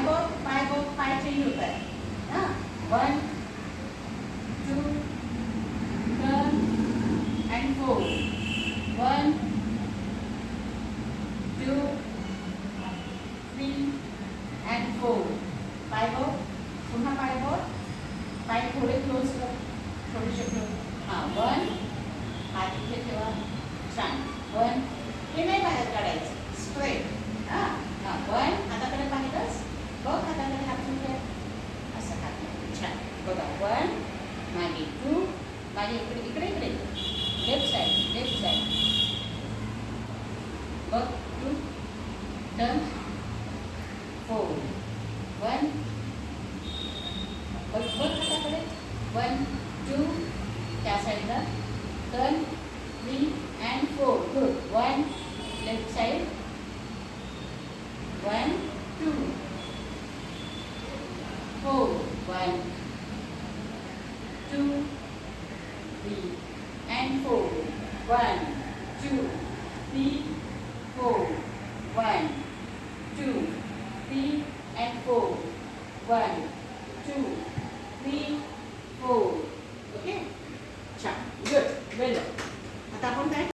पाय चेंज होत आहे. हां 1 2 टर्न अँड 4 1 2 3 अँड 4 पाय बघ पुन्हा पाय थोडे क्लोज कर थोडेसे क्लोज. हां 1 हात इथे ठेवा छान 1 हे नाही बाहेर काढायचं स्ट्रेट. हां 1 हाताकडे पाहिलंच बघ हाताकडे हात ठेवूया असं हात छान बघा 1 मागे 2 मागे इकडे लेफ्ट साईड बघ 2 टर्न 4 1 बघ हाताकडे 1 2 त्या साईडला turn 3 and 4 good 1 left side 1 2 4 1 2 3 and 4 1 2 3 4 1 2 3 and 4 1 2 3 4 okay छान गुड वेल. आता आपण काय